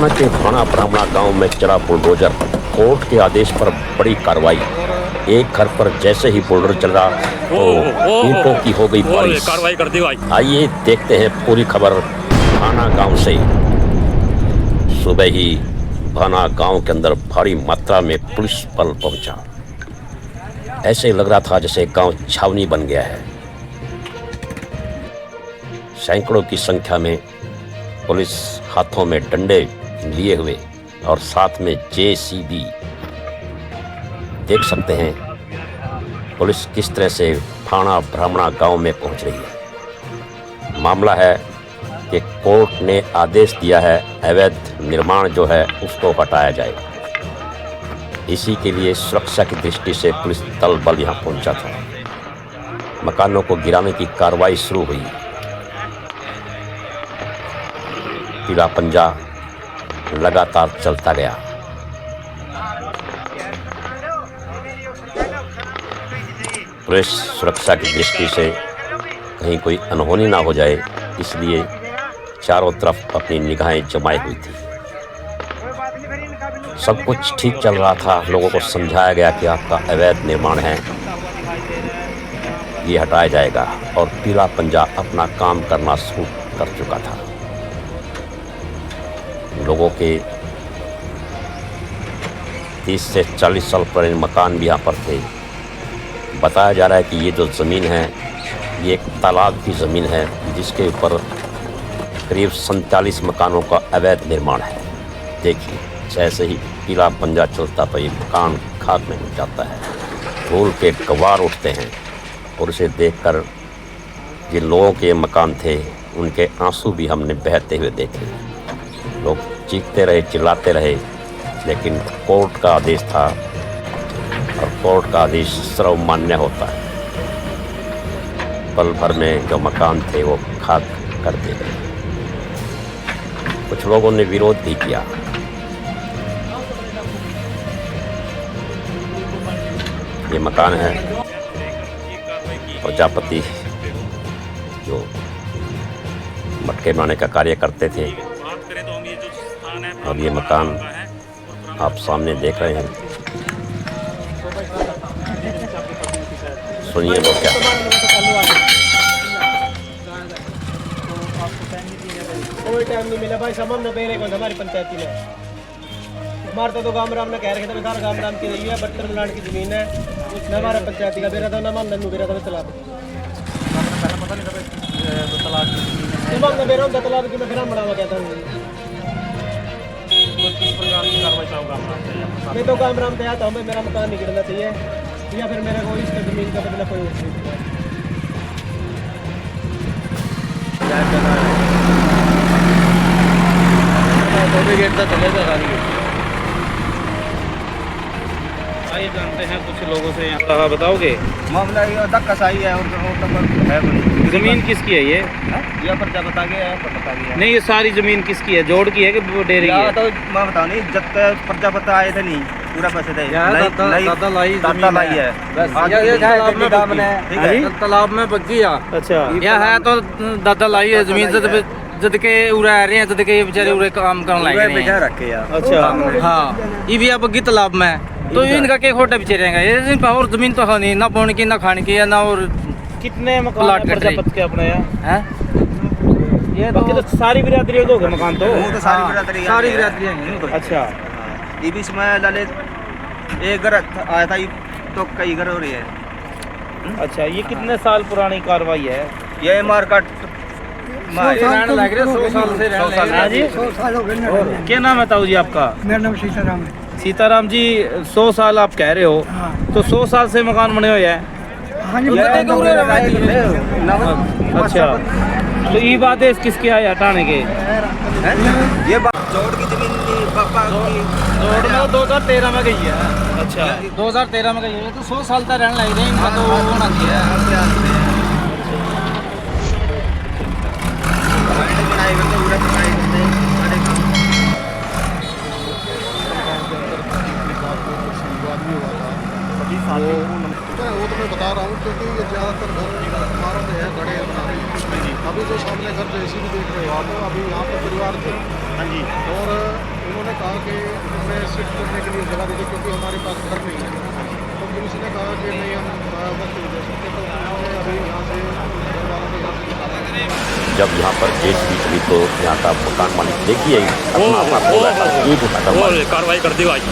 हरियाणा के भाना ब्राह्मणा गांव में चला बुलडोजर। कोर्ट के आदेश पर बड़ी कार्रवाई। एक घर पर जैसे ही बुलडोजर चला तो ईंटों की हो गई बारिश। कार्रवाई कर दी भाई। आइए देखते हैं पूरी खबर भाना गांव से। सुबह ही भाना गांव के अंदर भारी मात्रा में पुलिस बल पहुंचा। ऐसे लग रहा था जैसे गांव छावनी बन गया है। सैकड़ों की संख्या में पुलिस हाथों में डंडे लिए हुए और साथ में जेसीबी। देख सकते हैं पुलिस किस तरह से भाना ब्राह्मणा गांव में पहुंच रही है। मामला है कि कोर्ट ने आदेश दिया है अवैध निर्माण जो है उसको हटाया जाए। इसी के लिए सुरक्षा की दृष्टि से पुलिस दल बल यहां पहुंचा था। मकानों को गिराने की कार्रवाई शुरू हुई। पीला पंजा लगातार चलता गया। पुलिस सुरक्षा की दृष्टि से कहीं कोई अनहोनी ना हो जाए इसलिए चारों तरफ अपनी निगाहें जमाई हुई थी। सब कुछ ठीक चल रहा था। लोगों को समझाया गया कि आपका अवैध निर्माण है, ये हटाया जाएगा और पीला पंजा अपना काम करना शुरू कर चुका था। लोगों के 30 से 40 साल पुराने मकान भी यहाँ पर थे। बताया जा रहा है कि ये जो ज़मीन है ये एक तालाब की ज़मीन है जिसके ऊपर करीब 47 मकानों का अवैध निर्माण है। देखिए जैसे ही पीला पंजा चलता तो ये मकान खाक में मिल जाता है। धूल के कवार उठते हैं और उसे देखकर जिन लोगों के मकान थे उनके आंसू भी हमने बहते हुए देखे। लोग चीखते रहे, चिल्लाते रहे, लेकिन कोर्ट का आदेश था और कोर्ट का आदेश सर्वमान्य होता है। पल भर में जो मकान थे वो खाक कर दिए गए। कुछ लोगों ने विरोध भी किया। ये मकान है प्रजापति जो मटके बनाने का कार्य करते थे और ये मकान आप सामने देख रहे हैं। सुनिए वो क्या। कोई टाइम नहीं मिला भाई, समझ न पेरे को हमारी पंचायती में हमारा तो गांव राम ने कह रहे थे सारा गांव राम की रही है। 72 मिलान की जमीन है, न हमारा पंचायती का बेरा था न मान नन्नू बेरा था तालाब। पता नहीं तो तालाब की मान न बेरा तालाब की मैं फिर बनावा कहता हूँ। मैं तो काम राम तैयार था, मेरा मकान नहीं गिरना चाहिए या फिर मेरे को इस जमीन का बदला कोई और आइए जानते हैं कुछ लोगों से। यहाँ बताओगे मामला ये धक्का सही है और है जमीन किसकी है ये? ये पर क्या बता गया है, बता गया नहीं, ये सारी जमीन किसकी है? जोड़ की है कि डेरे की है? तो मैं बताऊँ नहीं, जब तक प्रजापति आए थे नहीं पूरा पैसे थे दादा लाई है तालाब में बच गया। अच्छा, यह है तो दादा लाई है जमीन से जद के उड़ा रहे हैं, जद के बेचारे उड़े काम करने लगे हैं। रखे यार। अच्छा हाँ, ये भी अब बग्गी तालाब में तो इनका क्या खोटा बेचे रहेगा। ये और जमीन तो है नहीं, ना पानी की ना खाने की ना। और कितने मकान प्रजापति के अपने हैं? ये तो सारी बिरादरी हो गए मकान तो वो तो सारी बिरादरी हैं। अच्छा, ये भी इसमें ललित एक घर आया था, ये तो कई घर हो रही है। अच्छा, ये कितने साल पुरानी कार्रवाई है? ये मार्केट 100 साल से जी। क्या नाम है ताऊ जी आपका? मेरा नाम सीताराम है। सीताराम जी, 100 साल आप कह रहे हो, तो 100 साल से मकान बने हुए हैं। अच्छा, तो ये बात है किसके आए हटाने के? ये जोड़ की जमीन जोड़ में 2013 में गई है। अच्छा, 2013 में गई है तो 100 साल तक रहने लग रहे हैं। इनका तो होना चाहिए। वो तो मैं बता रहा हूँ क्योंकि ये ज़्यादातर घर इमारत है, गड़े बना। अभी जो सामने घर जैसी भी देख रहे हो आप, अभी यहाँ पर परिवार थे। हाँ जी। और उन्होंने कहा कि हमें शिफ्ट करने के लिए जगह दीजिए क्योंकि हमारे पास घर नहीं है। तो पुलिस ने कहा कि नहीं हम वक्त नहीं दे सकते, तो उन्होंने अभी यहाँ से घर वालों को यहाँ से निकाला। जब यहाँ पर जेसीबी चली तो यहाँ का मकान मालिक देखिए अपना अपना खोला था, एक उठाता कार्रवाई कर दी भाई,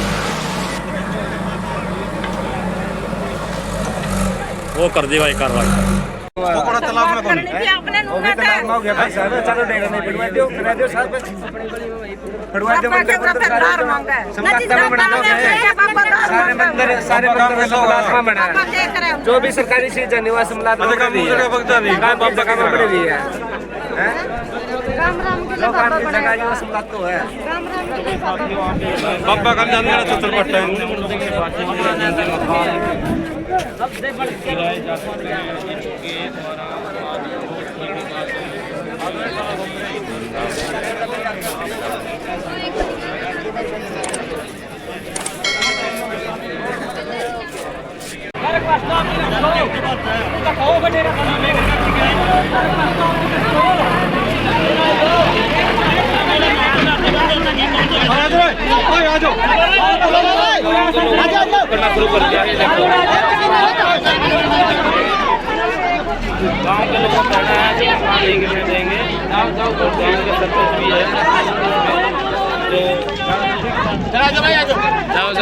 वो कर दी भाई कार्रवाई। तालाब में पानी अपने नुना था हो गया भाई साहब, चलो देगा नहीं पिटवा दो सर पे पिटवा दो पापा के दार मांगा है सारे मंदिर में लोग आत्मा बना है। देख रहे हो जो भी सरकारी चीज है निवास मिला तो काम बाबा का बड़े भी है राम राम के लिए लोग बाबा की बने जगह निवास मिला तो है राम राम के लिए बाबा बने बाबा का जान मेरा छतर पट्टा है। गाँव के लोगों को कहना है कि मकान नहीं गिरने देंगे। गाँव के सरपंच भी है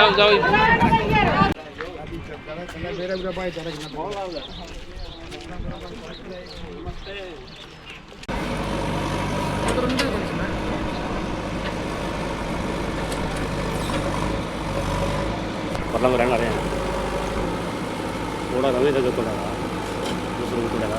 जाओ पतंग रहना रहे हैं थोड़ा रवे तो जो लगा दूसरे को लगा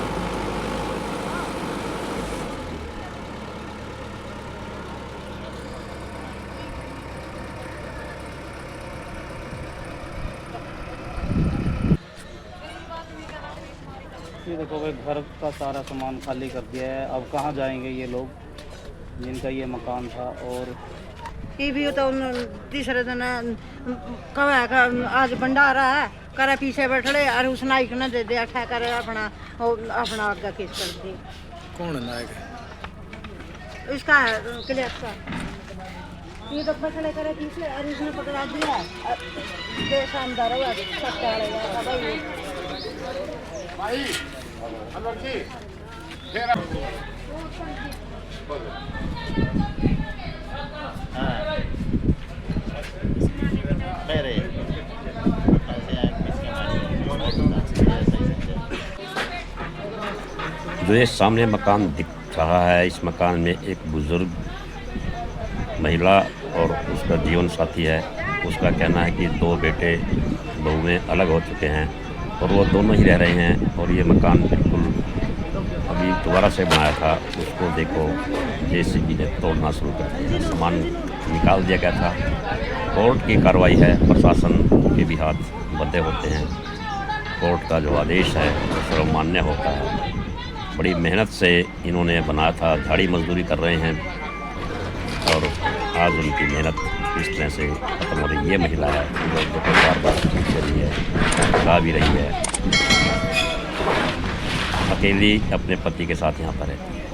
ये देखो भाई घर का सारा सामान खाली कर दिया है। अब कहाँ जाएंगे ये लोग जिनका ये मकान था। और ये भी तो तीसरे दिन कब है आज भंडारा है करे पीछे बैठे और उस नाइक ने दे दिया ठा करे अपना अपना आगे केस कर दी। कौन है नायक? इसका क्लियर का ये तो पकड़े करे पीछे और उसने पकड़ा दिया ये शानदार हुआ सब डालेगा भाई जो ये सामने मकान दिख रहा है, इस मकान में एक बुजुर्ग महिला और उसका जीवन साथी है। उसका कहना है कि 2 बेटे बहुएं अलग हो चुके हैं और वो दोनों ही रह रहे हैं। और ये मकान बिल्कुल अभी दोबारा से बनाया था, उसको देखो जेसीबी ने तोड़ना शुरू कर दिया, सामान निकाल दिया गया था। कोर्ट की कार्रवाई है, प्रशासन के भी हाथ बंधे होते हैं। कोर्ट का जो आदेश है वो सर्वमान्य होता है। बड़ी मेहनत से इन्होंने बनाया था, झाड़ी मजदूरी कर रहे हैं और आज उनकी मेहनत इस तरह से खत्म हो रही है। ये महिला है जो बार चीज कर रही है, गा भी रही है, अकेली अपने पति के साथ यहाँ पर रहती है।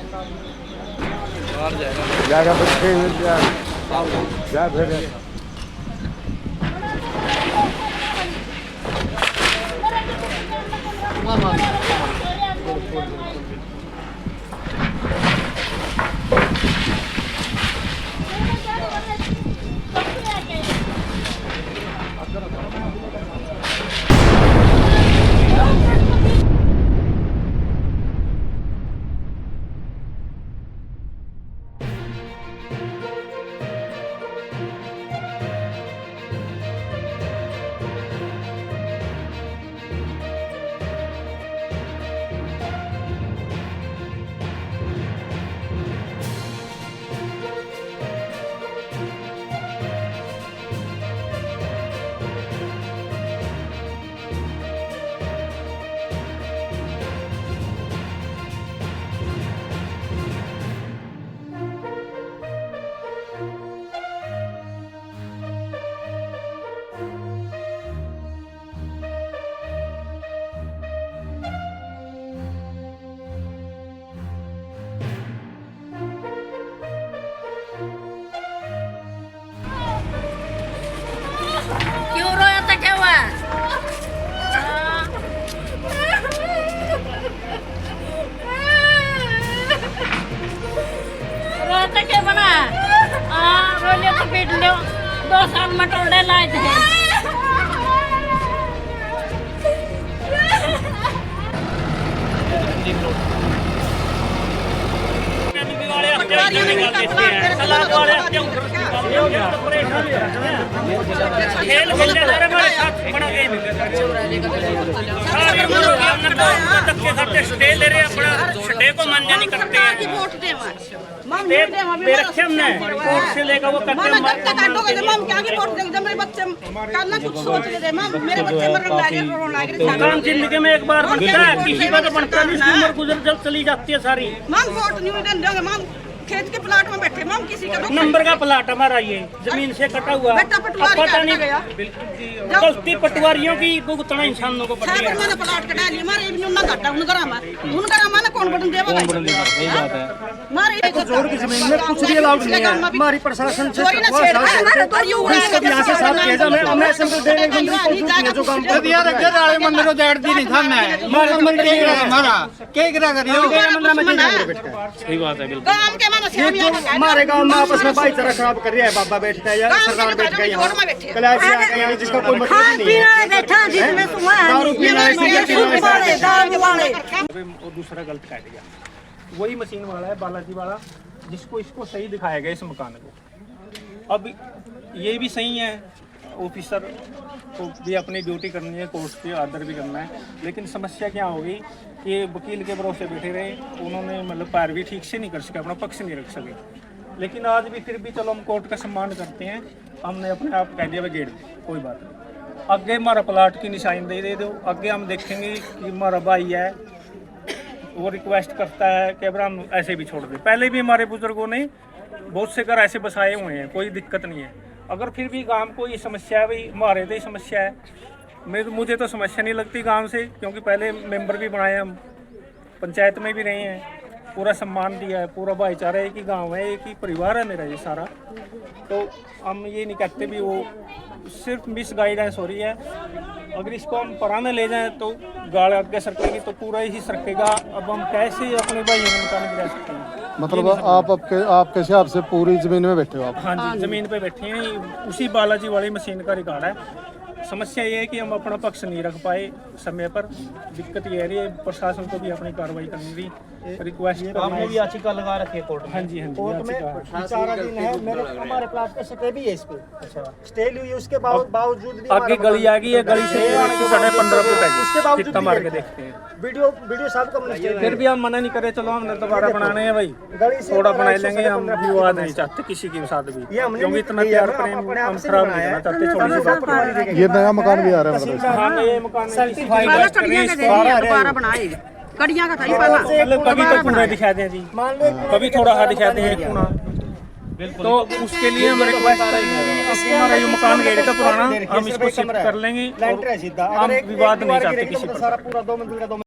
कैसे बना? बोले तो पीट लो, 2 साल मटोड़े लाए थे। खेल खेलने जा रहे हमारे साथ बड़ा गेम धक्के खाते स्टे ले रहे अपना स्टे को मान्य नहीं करते हैं बेरखे हमने कोर्ट से लेकर वो करते हैं काम जिंदगी में एक बार बनता है किसी का तो बनता नहीं उसकी उम्र गुजर जब चली जाती है सारी खेत के प्लाट में बैठे मैम किसी का नंबर का प्लाट हमारा ये जमीन से कटा हुआ पता नहीं गया गलती पटवारियों की भुगतना इंसानों को पड़ती है मैंने प्लाट कटा लिया मारे इवन ना घाटा उनका माने कौन बटन देवा मारे तो जोड़ की जमीन में कुछ भी अलाउड नहीं है हमारी प्रशासन से यहां से साफ किया जाए मैं असेंबली देने को जो काम कर दिया रखे वाले मंदिरों डेढ़ दिन नहीं था मैं हमारा मंदिर हमारा क्या करा करियो मंदिर में सही बात है बिल्कुल काम के ये जो हमारे गांव में आपस में भाईचारा खराब कर रहा है। बाबा बैठता है या सरदार बैठ गई यहाँ कलाश यहाँ जिसका कोई मतलब नहीं है दारू पीना है और दूसरा गलत काट गया वही मशीन वाला है बालाजी वाला जिसको इसको सही दिखाया गया इस मकान को। अब ये भी सही है ऑफिसर को भी अपनी ड्यूटी करनी है कोर्ट पे आर्डर भी करना है लेकिन समस्या क्या होगी कि वकील के भरोसे बैठे रहे उन्होंने मतलब पैरवी ठीक से नहीं कर सके अपना पक्ष नहीं रख सके लेकिन आज भी फिर भी चलो हम कोर्ट का सम्मान करते हैं हमने अपने आप कह दिया गेट कोई बात नहीं आगे हमारा प्लाट की निशानी दे दो आगे हम देखेंगे कि हमारा भाई है वो रिक्वेस्ट करता है कि अब हम ऐसे भी छोड़ दें पहले भी हमारे बुजुर्गों ने बहुत से घर ऐसे बसाए हुए हैं कोई दिक्कत नहीं है अगर फिर भी गांव को ये समस्या है भाई हमारे तो ही समस्या है मुझे तो समस्या नहीं लगती गांव से क्योंकि पहले मेंबर भी बनाए हम पंचायत में भी रहे हैं पूरा सम्मान दिया है पूरा भाईचारा एक ही गांव है एक ही परिवार है मेरा ये सारा तो हम ये नहीं कहते भी वो सिर्फ मिस गाइडेंस हो रही है अगर इसको हम पराने ले जाएं तो गाड़ आगे सरकेगी तो पूरा ही सरकेगा अब हम कैसे अपने भाइयों को मकान गिरा सकते हैं मतलब आपके हिसाब से पूरी जमीन में बैठे हो आप? हाँ जी जमीन पे बैठे हैं उसी बालाजी वाली मशीन का रिकॉर्ड है समस्या ये है कि हम अपना पक्ष नहीं रख पाए समय पर दिक्कत ये है प्रशासन को भी अपनी कार्रवाई करनी थी रिक्वेस्ट आपने भी याचिका लगा रखी है कोर्ट में? हाँ जी कोर्ट में 4 दिन है मेरे हमारे प्लाट पे स्टे भी है इस पे अच्छा स्टे ली हुई उसके बावजूद भी आगे गली आ गई है गली से 15.5 रुपए इसके बावजूद कितना मार के देखते हैं वीडियो साहब को हमने फिर भी हम मना नहीं करे चलो हमने दोबारा बनाने हैं भाई थोड़ा बना लेंगे हम विवाद नहीं चाहते किसी के साथ भी क्योंकि इतना प्यार प्रेम हम खराब नहीं करना चाहते छोटी सी बात ये नया मकान भी आ रहा है मतलब हाँ ये मकान सर्टिफाइड बनाए कड़ियां का था पहला कभी तो पूरा दिखा दें जी कभी थोड़ा सा दिखा दें एक पूरा तो उसके लिए हम रिक्वेस्ट करेंगे हमारा ये मकान गेट का पुराना हम इसको शिफ्ट कर लेंगे हम विवाद नहीं चाहते किसी पर।